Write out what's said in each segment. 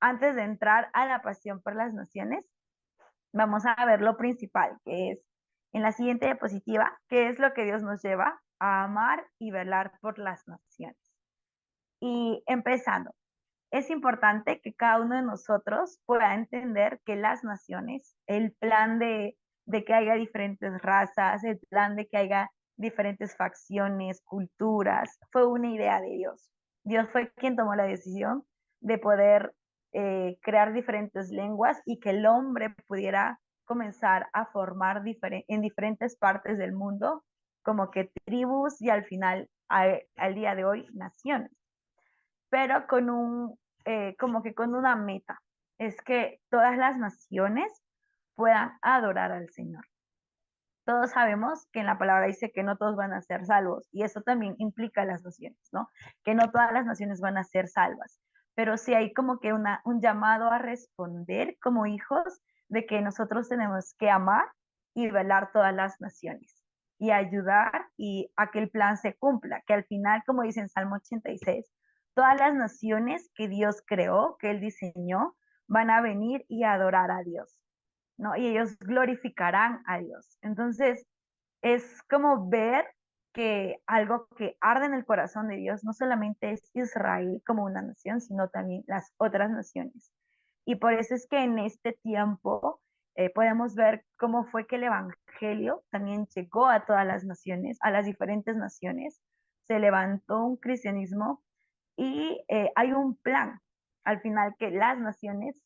antes de entrar a la pasión por las naciones, vamos a ver lo principal, que es en la siguiente diapositiva, que es lo que Dios nos lleva a amar y velar por las naciones. Y empezando, es importante que cada uno de nosotros pueda entender que las naciones, el plan de que haya diferentes razas, el plan de que haya diferentes facciones, culturas, fue una idea de Dios. Dios fue quien tomó la decisión de poder crear diferentes lenguas y que el hombre pudiera comenzar a formar en diferentes partes del mundo, como que tribus y al final, al día de hoy, naciones, pero con como que con una meta, es que todas las naciones puedan adorar al Señor. Todos sabemos que en la palabra dice que no todos van a ser salvos, y eso también implica las naciones, ¿no? Que no todas las naciones van a ser salvas, pero sí hay como que un llamado a responder como hijos de que nosotros tenemos que amar y velar todas las naciones y ayudar y a que el plan se cumpla, que al final, como dice en Salmo 86, todas las naciones que Dios creó, que Él diseñó, van a venir y a adorar a Dios, ¿no? Y ellos glorificarán a Dios. Entonces, es como ver que algo que arde en el corazón de Dios no solamente es Israel como una nación, sino también las otras naciones. Y por eso es que en este tiempo podemos ver cómo fue que el Evangelio también llegó a todas las naciones, a las diferentes naciones. Se levantó un cristianismo y hay un plan al final que las naciones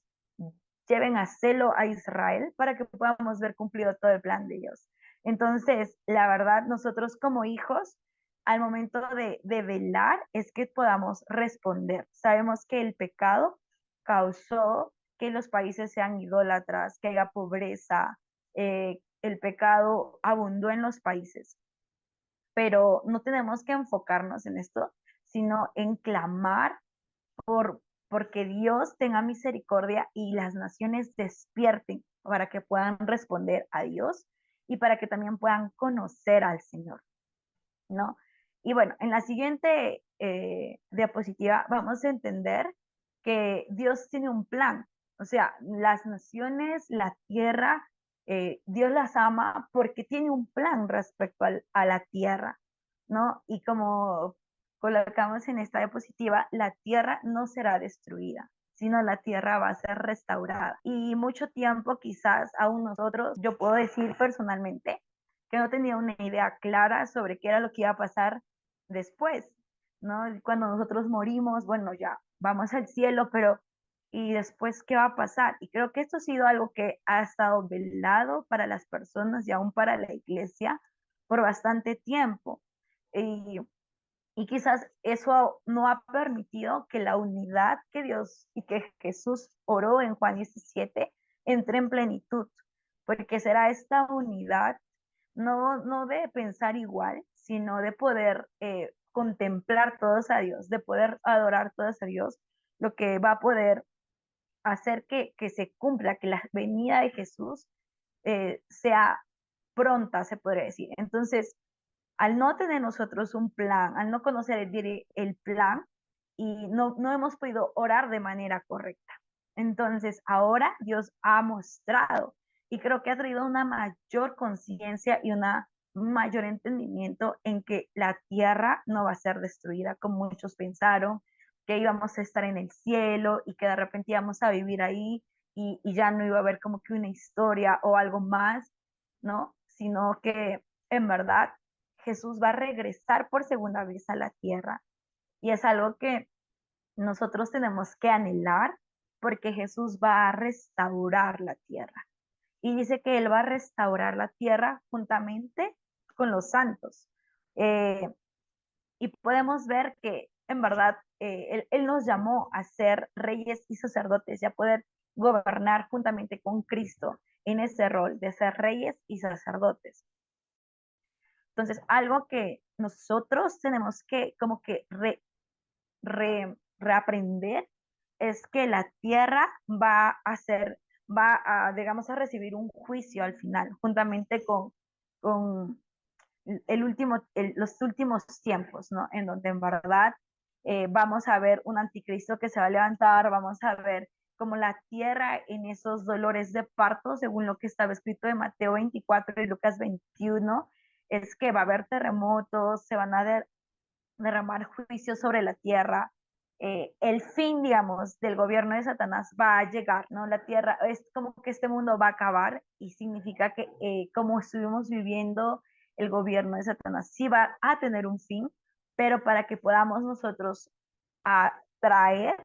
lleven a celo a Israel para que podamos ver cumplido todo el plan de Dios. Entonces, la verdad, nosotros como hijos, al momento de velar, es que podamos responder. Sabemos que el pecado causó que los países sean idólatras, que haya pobreza, el pecado abundó en los países, pero no tenemos que enfocarnos en esto, sino en clamar por, porque Dios tenga misericordia y las naciones despierten para que puedan responder a Dios y para que también puedan conocer al Señor, ¿no? Y bueno, en la siguiente diapositiva vamos a entender que Dios tiene un plan, o sea, las naciones, la tierra, Dios las ama porque tiene un plan respecto a la tierra, ¿no? Y como colocamos en esta diapositiva, la tierra no será destruida, sino la tierra va a ser restaurada. Y mucho tiempo quizás aún nosotros, yo puedo decir personalmente, que no tenía una idea clara sobre qué era lo que iba a pasar después, ¿no? Cuando nosotros morimos, bueno, ya vamos al cielo, pero ¿y después qué va a pasar? Y creo que esto ha sido algo que ha estado velado para las personas y aún para la iglesia por bastante tiempo. Y, y quizás eso no ha permitido que la unidad que Dios y que Jesús oró en Juan 17 entre en plenitud, porque será esta unidad no de pensar igual, sino de poder contemplar todos a Dios, de poder adorar todos a Dios, lo que va a poder hacer que se cumpla, que la venida de Jesús sea pronta, se podría decir. Entonces, al no tener nosotros un plan, al no conocer el plan y no hemos podido orar de manera correcta. Entonces, ahora Dios ha mostrado y creo que ha traído una mayor conciencia y una mayor entendimiento en que la tierra no va a ser destruida como muchos pensaron, que íbamos a estar en el cielo y que de repente íbamos a vivir ahí y ya no iba a haber como que una historia o algo más, ¿no? Sino que en verdad Jesús va a regresar por segunda vez a la tierra y es algo que nosotros tenemos que anhelar porque Jesús va a restaurar la tierra. Y dice que Él va a restaurar la tierra juntamente con los santos. Eh, y podemos ver que en verdad él nos llamó a ser reyes y sacerdotes y a poder gobernar juntamente con Cristo en ese rol de ser reyes y sacerdotes. Entonces, algo que nosotros tenemos que como que reaprender es que la tierra digamos, a recibir un juicio al final, juntamente con los últimos tiempos, ¿no? En donde en verdad vamos a ver un anticristo que se va a levantar, vamos a ver como la tierra en esos dolores de parto, según lo que estaba escrito en Mateo 24 y Lucas 21, es que va a haber terremotos, se van a derramar juicio sobre la tierra. El fin, digamos, del gobierno de Satanás va a llegar, ¿no? La tierra, es como que este mundo va a acabar y significa que como estuvimos viviendo el gobierno de Satanás, sí va a tener un fin, pero para que podamos nosotros atraer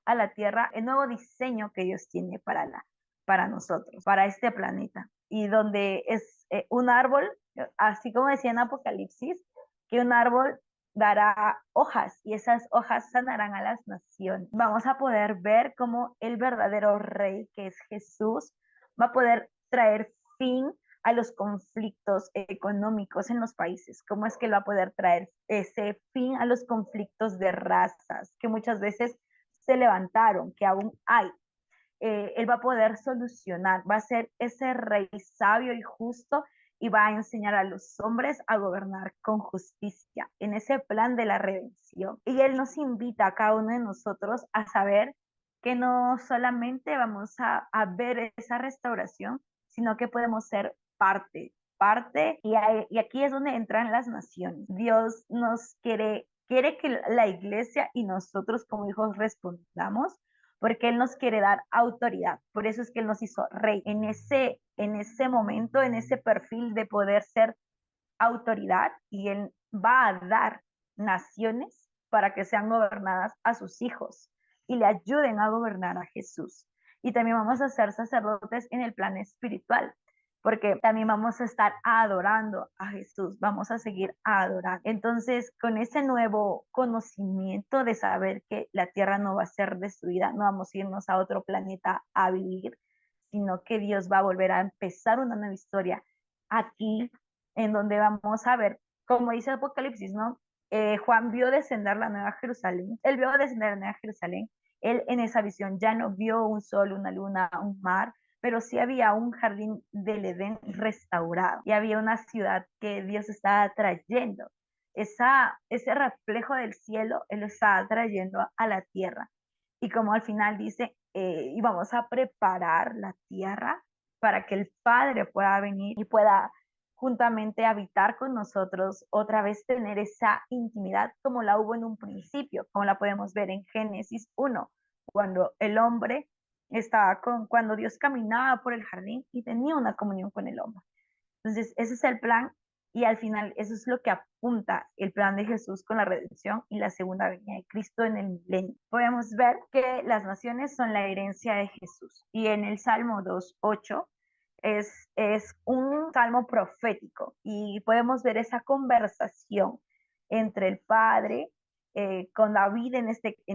a la tierra el nuevo diseño que Dios tiene para nosotros, para este planeta, y donde es un árbol, así como decía en Apocalipsis, que un árbol dará hojas y esas hojas sanarán a las naciones. Vamos a poder ver cómo el verdadero rey, que es Jesús, va a poder traer fin a los conflictos económicos en los países, cómo es que él va a poder traer ese fin a los conflictos de razas que muchas veces se levantaron, que aún hay. Él va a poder solucionar, va a ser ese rey sabio y justo y va a enseñar a los hombres a gobernar con justicia en ese plan de la redención. Y Él nos invita a cada uno de nosotros a saber que no solamente vamos a ver esa restauración, sino que podemos ser parte, y aquí es donde entran las naciones. Dios nos quiere que la iglesia y nosotros como hijos respondamos porque Él nos quiere dar autoridad. Por eso es que Él nos hizo rey en ese momento, en ese perfil de poder ser autoridad, y Él va a dar naciones para que sean gobernadas a sus hijos y le ayuden a gobernar a Jesús. Y también vamos a ser sacerdotes en el plan espiritual, porque también vamos a estar adorando a Jesús, vamos a seguir a adorar. Entonces, con ese nuevo conocimiento de saber que la tierra no va a ser destruida, no vamos a irnos a otro planeta a vivir, sino que Dios va a volver a empezar una nueva historia aquí, en donde vamos a ver, como dice Apocalipsis, ¿no? Juan vio descender la Nueva Jerusalén, él vio descender la Nueva Jerusalén, él en esa visión ya no vio un sol, una luna, un mar, pero sí había un jardín del Edén restaurado y había una ciudad que Dios estaba trayendo. Ese reflejo del cielo, Él lo estaba trayendo a la tierra. Y como al final dice, y vamos a preparar la tierra para que el Padre pueda venir y pueda juntamente habitar con nosotros, otra vez tener esa intimidad como la hubo en un principio, como la podemos ver en Génesis 1, cuando el hombre cuando Dios caminaba por el jardín y tenía una comunión con el hombre. Entonces, ese es el plan, y al final eso es lo que apunta el plan de Jesús con la redención y la segunda venida de Cristo en el milenio. Podemos ver que las naciones son la herencia de Jesús, y en el Salmo 2:8 es un salmo profético, y podemos ver esa conversación entre el Padre con David en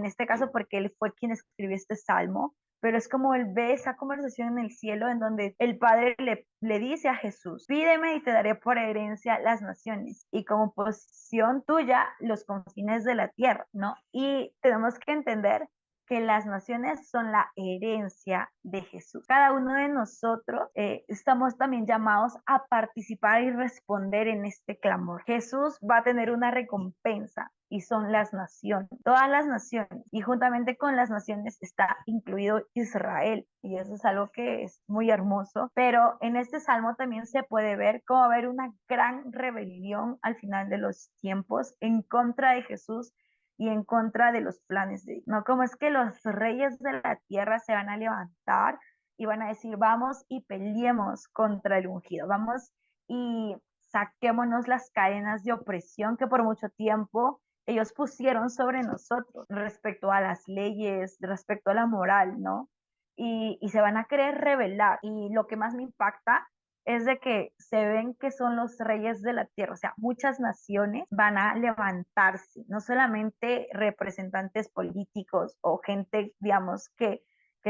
este caso, porque él fue quien escribió este salmo, pero es como él ve esa conversación en el cielo en donde el Padre le dice a Jesús, pídeme y te daré por herencia las naciones y como posesión tuya los confines de la tierra, ¿no? Y tenemos que entender que las naciones son la herencia de Jesús. Cada uno de nosotros estamos también llamados a participar y responder en este clamor. Jesús va a tener una recompensa y son las naciones, todas las naciones, y juntamente con las naciones está incluido Israel, y eso es algo que es muy hermoso, pero en este salmo también se puede ver cómo va a haber una gran rebelión al final de los tiempos en contra de Jesús y en contra de los planes de Dios, ¿no? Como es que los reyes de la tierra se van a levantar y van a decir, vamos y peleemos contra el ungido, vamos y saquémonos las cadenas de opresión que por mucho tiempo ellos pusieron sobre nosotros respecto a las leyes, respecto a la moral, ¿no? Y se van a querer rebelar. Y lo que más me impacta es de que se ven que son los reyes de la tierra, o sea, muchas naciones van a levantarse, no solamente representantes políticos o gente, digamos, que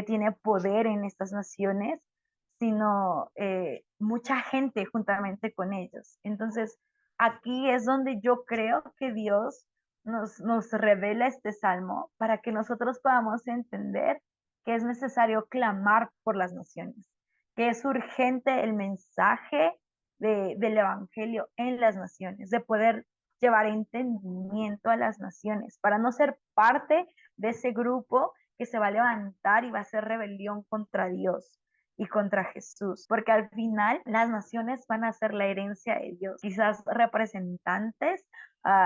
tiene poder en estas naciones, sino mucha gente juntamente con ellos. Entonces, aquí es donde yo creo que Dios nos revela este salmo para que nosotros podamos entender que es necesario clamar por las naciones, que es urgente el mensaje del Evangelio en las naciones, de poder llevar entendimiento a las naciones, para no ser parte de ese grupo que se va a levantar y va a hacer rebelión contra Dios y contra Jesús, porque al final las naciones van a ser la herencia de Dios, quizás representantes.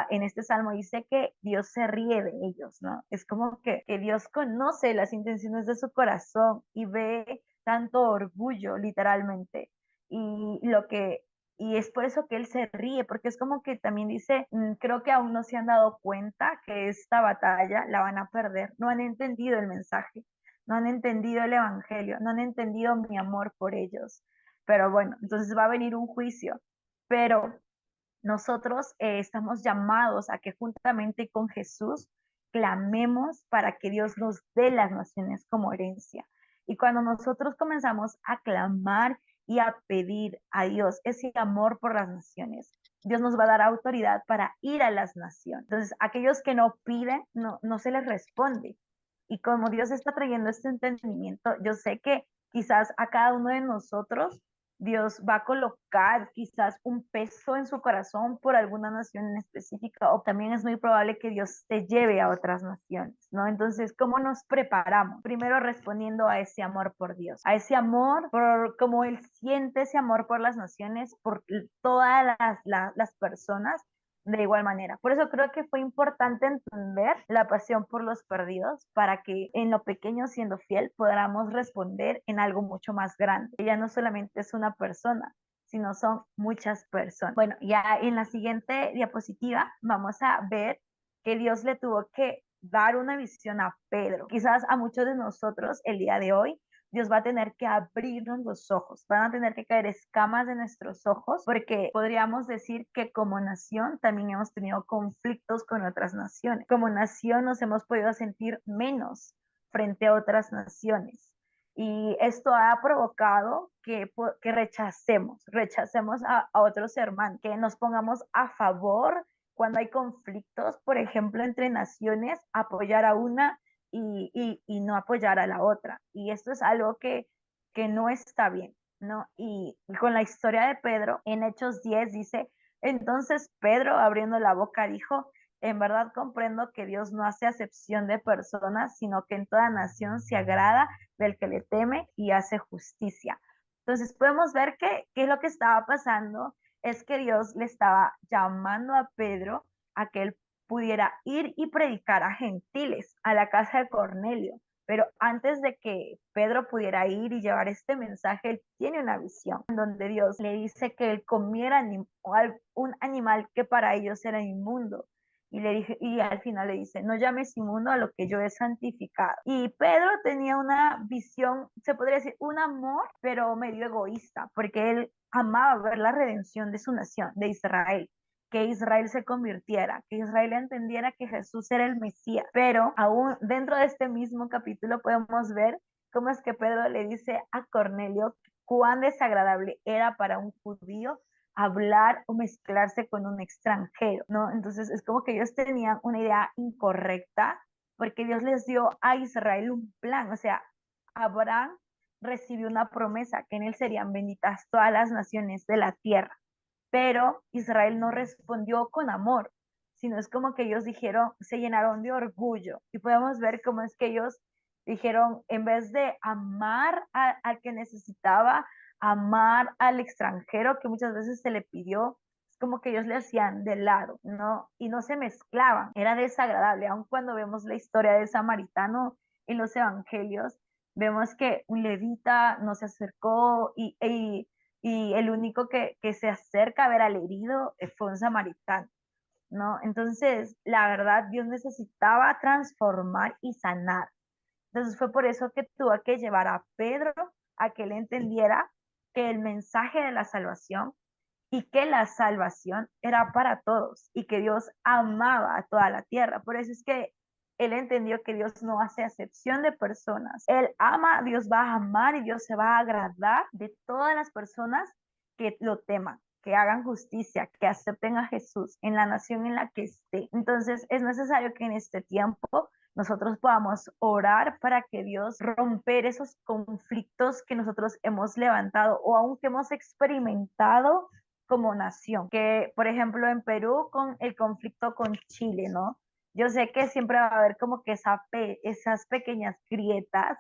En este salmo dice que Dios se ríe de ellos, ¿no? Es como que Dios conoce las intenciones de su corazón y ve tanto orgullo, literalmente, y lo que y es por eso que él se ríe, porque es como que también dice, creo que aún no se han dado cuenta que esta batalla la van a perder, no han entendido el mensaje, no han entendido el evangelio, no han entendido mi amor por ellos. Pero bueno, entonces va a venir un juicio, pero nosotros estamos llamados a que juntamente con Jesús clamemos para que Dios nos dé las naciones como herencia. Y cuando nosotros comenzamos a clamar y a pedir a Dios ese amor por las naciones, Dios nos va a dar autoridad para ir a las naciones. Entonces, aquellos que no piden, no se les responde. Y como Dios está trayendo este entendimiento, yo sé que quizás a cada uno de nosotros Dios va a colocar quizás un peso en su corazón por alguna nación en específica, o también es muy probable que Dios te lleve a otras naciones, ¿no? Entonces, ¿cómo nos preparamos? Primero respondiendo a ese amor por Dios, a ese amor por cómo Él siente ese amor por las naciones, por todas las personas de igual manera. Por eso creo que fue importante entender la pasión por los perdidos para que en lo pequeño, siendo fiel, podamos responder en algo mucho más grande. Ella no solamente es una persona, sino son muchas personas. Bueno, ya en la siguiente diapositiva vamos a ver que Dios le tuvo que dar una visión a Pedro. Quizás a muchos de nosotros el día de hoy Dios va a tener que abrirnos los ojos, van a tener que caer escamas de nuestros ojos, porque podríamos decir que como nación también hemos tenido conflictos con otras naciones. Como nación nos hemos podido sentir menos frente a otras naciones. Y esto ha provocado que rechacemos a otros hermanos, que nos pongamos a favor cuando hay conflictos, por ejemplo, entre naciones, apoyar a una y no apoyar a la otra. Y esto es algo que no está bien, ¿no? Y con la historia de Pedro, en Hechos 10 dice, entonces Pedro abriendo la boca dijo, en verdad comprendo que Dios no hace acepción de personas, sino que en toda nación se agrada del que le teme y hace justicia. Entonces podemos ver que lo que estaba pasando es que Dios le estaba llamando a Pedro a que él pudiera ir y predicar a gentiles, a la casa de Cornelio. Pero antes de que Pedro pudiera ir y llevar este mensaje, él tiene una visión en donde Dios le dice que él comiera un animal que para ellos era inmundo. Y al final le dice, no llames inmundo a lo que yo he santificado. Y Pedro tenía una visión, se podría decir, un amor, pero medio egoísta, porque él amaba ver la redención de su nación, de Israel, que Israel se convirtiera, que Israel entendiera que Jesús era el Mesías. Pero aún dentro de este mismo capítulo podemos ver cómo es que Pedro le dice a Cornelio cuán desagradable era para un judío hablar o mezclarse con un extranjero, ¿no? Entonces es como que ellos tenían una idea incorrecta porque Dios les dio a Israel un plan, o sea, Abraham recibió una promesa que en él serían benditas todas las naciones de la tierra, pero Israel no respondió con amor, sino es como que ellos dijeron, se llenaron de orgullo y podemos ver cómo es que ellos dijeron, en vez de amar al que necesitaba, amar al extranjero que muchas veces se le pidió, es como que ellos le hacían de lado, ¿no? Y no se mezclaban, era desagradable, aun cuando vemos la historia del samaritano en los evangelios, vemos que un levita no se acercó y el único que se acerca a ver al herido fue un samaritano, ¿no? Entonces, la verdad, Dios necesitaba transformar y sanar. Entonces fue por eso que tuvo que llevar a Pedro a que él entendiera que el mensaje de la salvación y que la salvación era para todos y que Dios amaba a toda la tierra. Por eso es que él entendió que Dios no hace acepción de personas. Él ama, Dios va a amar y Dios se va a agradar de todas las personas que lo teman, que hagan justicia, que acepten a Jesús en la nación en la que esté. Entonces es necesario que en este tiempo nosotros podamos orar para que Dios romper esos conflictos que nosotros hemos levantado o aunque hemos experimentado como nación, que por ejemplo en Perú con el conflicto con Chile, ¿no? Yo sé que siempre va a haber como que esas pequeñas grietas,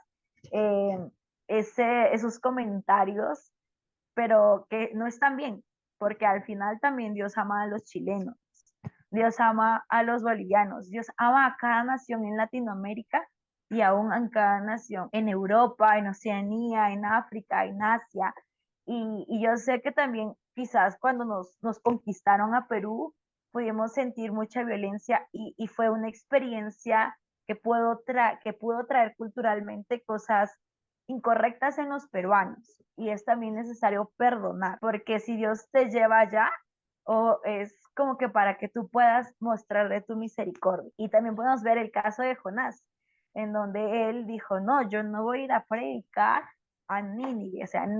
eh, esos comentarios, pero que no están bien, porque al final también Dios ama a los chilenos, Dios ama a los bolivianos, Dios ama a cada nación en Latinoamérica y aún en cada nación en Europa, en Oceanía, en África, en Asia. Y yo sé que también quizás cuando nos conquistaron a Perú, pudimos sentir mucha violencia y fue una experiencia que pudo traer culturalmente cosas incorrectas en los peruanos. Y es también necesario perdonar, porque si Dios te lleva allá, o es como que para que tú puedas mostrarle tu misericordia. Y también podemos ver el caso de Jonás, en donde él dijo, no, yo no voy a ir a predicar a Nínive. O sea, él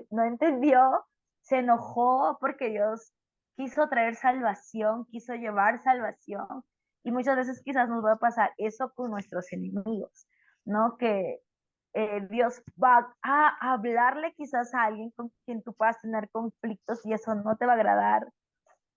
no entendió, se enojó porque Dios quiso traer salvación, quiso llevar salvación. Y muchas veces quizás nos va a pasar eso con nuestros enemigos, ¿no? Que Dios va a hablarle quizás a alguien con quien tú puedas tener conflictos y eso no te va a agradar.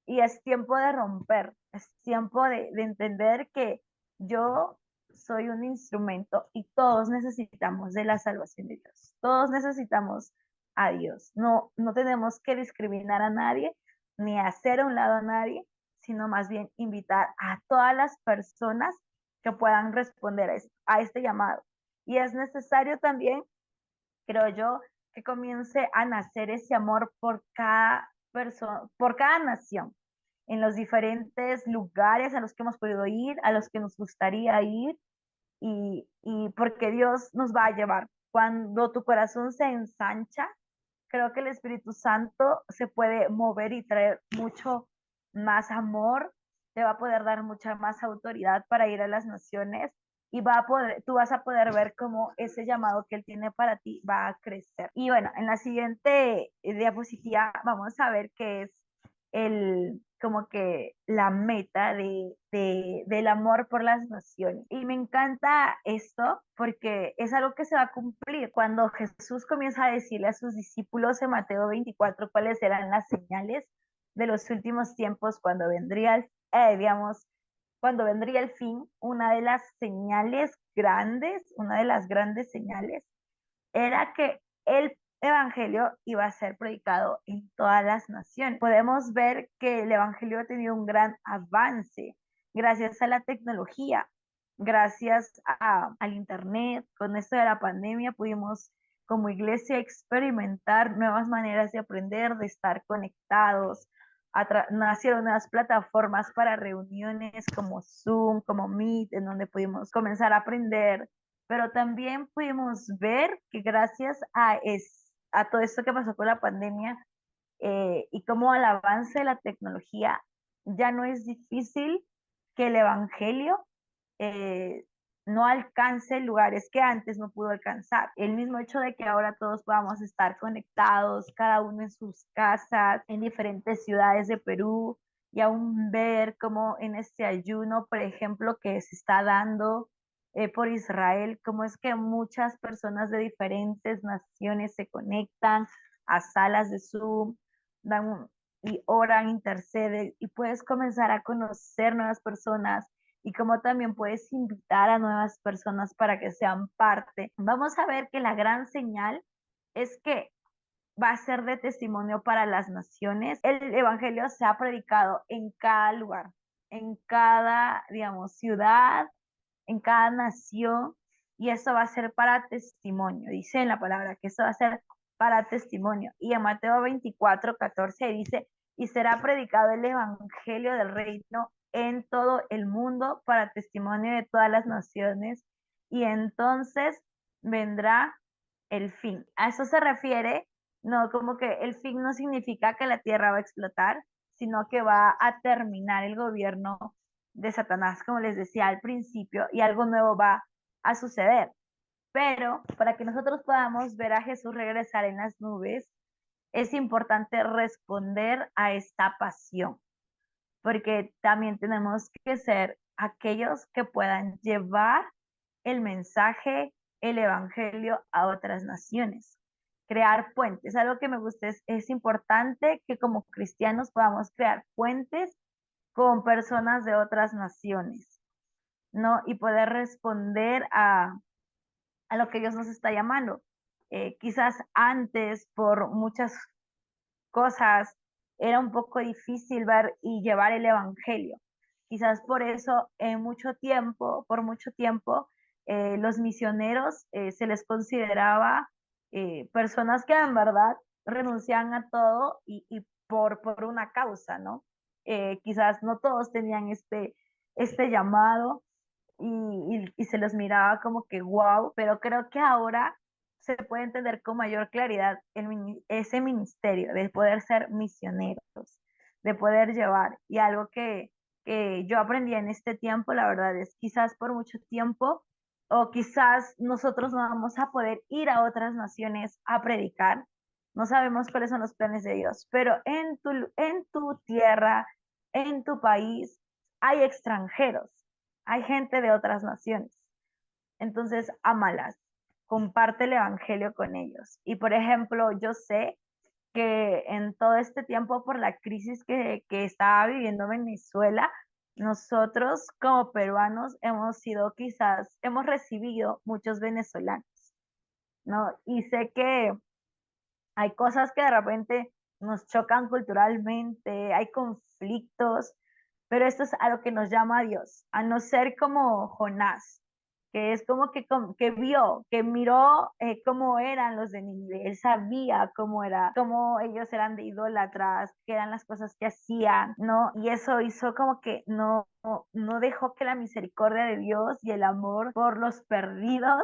Y es tiempo de romper, es tiempo de entender que yo soy un instrumento y todos necesitamos de la salvación de Dios. Todos necesitamos a Dios. No, no tenemos que discriminar a nadie ni hacer a un lado a nadie, sino más bien invitar a todas las personas que puedan responder a este llamado. Y es necesario también, creo yo, que comience a nacer ese amor por cada persona, por cada nación, en los diferentes lugares a los que hemos podido ir, a los que nos gustaría ir, y porque Dios nos va a llevar. Cuando tu corazón se ensancha, creo que el Espíritu Santo se puede mover y traer mucho más amor, te va a poder dar mucha más autoridad para ir a las naciones y tú vas a poder ver cómo ese llamado que Él tiene para ti va a crecer. Y bueno, en la siguiente diapositiva vamos a ver qué es como que la meta del amor por las naciones. Y me encanta esto porque es algo que se va a cumplir cuando Jesús comienza a decirle a sus discípulos en Mateo 24 cuáles eran las señales de los últimos tiempos cuando digamos, cuando vendría el fin. Una de las señales grandes, una de las grandes señales era que el evangelio iba a ser predicado en todas las naciones. Podemos ver que el evangelio ha tenido un gran avance gracias a la tecnología, gracias al internet. Con esto de la pandemia pudimos como iglesia experimentar nuevas maneras de aprender, de estar conectados. Nacieron nuevas plataformas para reuniones como Zoom, como Meet, en donde pudimos comenzar a aprender, pero también pudimos ver que gracias a todo esto que pasó con la pandemia, y como al avance de la tecnología, ya no es difícil que el Evangelio eh, no alcance lugares que antes no pudo alcanzar. El mismo hecho de que ahora todos podamos estar conectados, cada uno en sus casas, en diferentes ciudades de Perú, y aún ver cómo en este ayuno, por ejemplo, que se está dando por Israel, cómo es que muchas personas de diferentes naciones se conectan a salas de Zoom, y oran, interceden, y puedes comenzar a conocer nuevas personas y cómo también puedes invitar a nuevas personas para que sean parte. Vamos a ver que la gran señal es que va a ser de testimonio para las naciones. El evangelio se ha predicado en cada lugar, en cada, digamos, ciudad, en cada nación, y eso va a ser para testimonio. Dice en la palabra que eso va a ser para testimonio. Y en Mateo 24:14 dice, y será predicado el evangelio del reino en todo el mundo para testimonio de todas las naciones, y entonces vendrá el fin. A eso se refiere, no como que el fin no significa que la tierra va a explotar, sino que va a terminar el gobierno de Satanás, como les decía al principio, y algo nuevo va a suceder. Pero para que nosotros podamos ver a Jesús regresar en las nubes, es importante responder a esta pasión, porque también tenemos que ser aquellos que puedan llevar el mensaje, el evangelio a otras naciones. Crear puentes. Algo que me gusta es importante que como cristianos podamos crear puentes con personas de otras naciones. ¿no? Y poder responder a lo que Dios nos está llamando. Quizás antes, por muchas cosas, era un poco difícil ver y llevar el evangelio. Quizás por eso, por mucho tiempo, los misioneros se les consideraba personas que en verdad renunciaban a todo y por una causa, ¿no? Quizás no todos tenían este llamado y se los miraba como que wow, pero creo que ahora se puede entender con mayor claridad ese ministerio de poder ser misioneros, de poder llevar. Y algo que yo aprendí en este tiempo, la verdad es quizás por mucho tiempo o quizás nosotros no vamos a poder ir a otras naciones a predicar. No sabemos cuáles son los planes de Dios, pero en tu tierra, en tu país, hay extranjeros, hay gente de otras naciones. Entonces, ámalas, comparte el evangelio con ellos. Y por ejemplo, yo sé que en todo este tiempo por la crisis que estaba viviendo Venezuela, nosotros como peruanos hemos recibido muchos venezolanos, ¿no? Y sé que hay cosas que de repente nos chocan culturalmente, hay conflictos, pero esto es a lo que nos llama a Dios, a no ser como Jonás, que es como que vio, que miró cómo eran los de Nínive, él sabía cómo era, cómo ellos eran de idólatras, qué eran las cosas que hacían, ¿no? Y eso hizo como que no dejó que la misericordia de Dios y el amor por los perdidos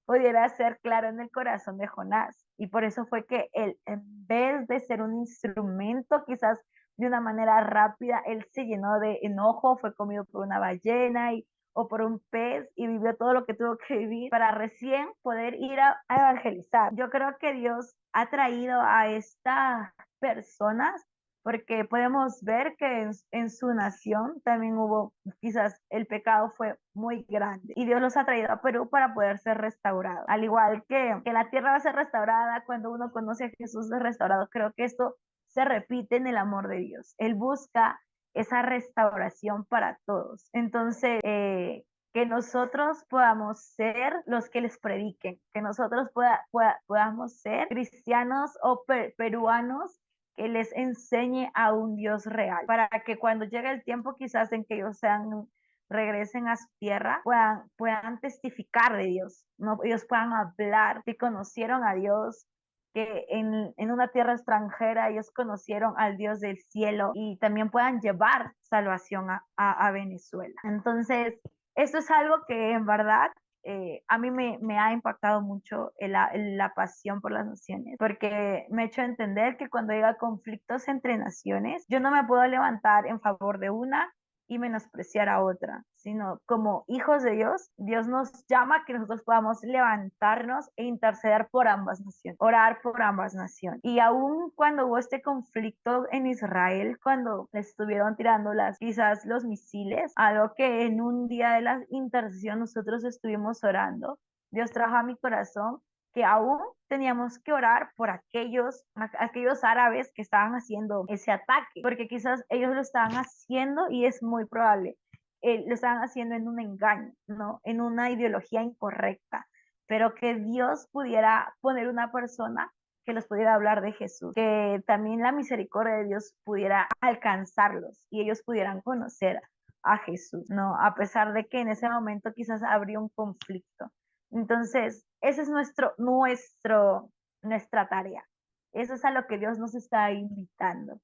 pudiera ser claro en el corazón de Jonás. Y por eso fue que él, en vez de ser un instrumento, quizás de una manera rápida, él se llenó de enojo, fue comido por una ballena o por un pez y vivió todo lo que tuvo que vivir para recién poder ir a evangelizar. Yo creo que Dios ha traído a estas personas porque podemos ver que en su nación también hubo, quizás el pecado fue muy grande y Dios los ha traído a Perú para poder ser restaurados. Al igual que la tierra va a ser restaurada cuando uno conoce a Jesús es restaurado, creo que esto se repite en el amor de Dios. Él busca esa restauración para todos. Entonces, que nosotros podamos ser los que les prediquen, que nosotros podamos ser cristianos o peruanos que les enseñe a un Dios real, para que cuando llegue el tiempo quizás en que ellos regresen a su tierra, puedan testificar de Dios, ¿no? Ellos puedan hablar que conocieron a Dios, que en una tierra extranjera ellos conocieron al Dios del cielo y también puedan llevar salvación a Venezuela. Entonces, esto es algo que en verdad a mí me ha impactado mucho la pasión por las naciones, porque me ha hecho entender que cuando llega conflictos entre naciones, yo no me puedo levantar en favor de una y menospreciar a otra, sino como hijos de Dios, Dios nos llama a que nosotros podamos levantarnos e interceder por ambas naciones, orar por ambas naciones. Y aún cuando hubo este conflicto en Israel, cuando les estuvieron tirando quizás los misiles, algo que en un día de la intercesión nosotros estuvimos orando, Dios trajo a mi corazón que aún teníamos que orar por aquellos árabes que estaban haciendo ese ataque, porque quizás ellos lo estaban haciendo y es muy probable, lo estaban haciendo en un engaño, ¿no? En una ideología incorrecta, pero que Dios pudiera poner una persona que los pudiera hablar de Jesús, que también la misericordia de Dios pudiera alcanzarlos y ellos pudieran conocer a Jesús, ¿no? A pesar de que en ese momento quizás habría un conflicto. Entonces, esa es nuestra tarea. Eso es a lo que Dios nos está invitando.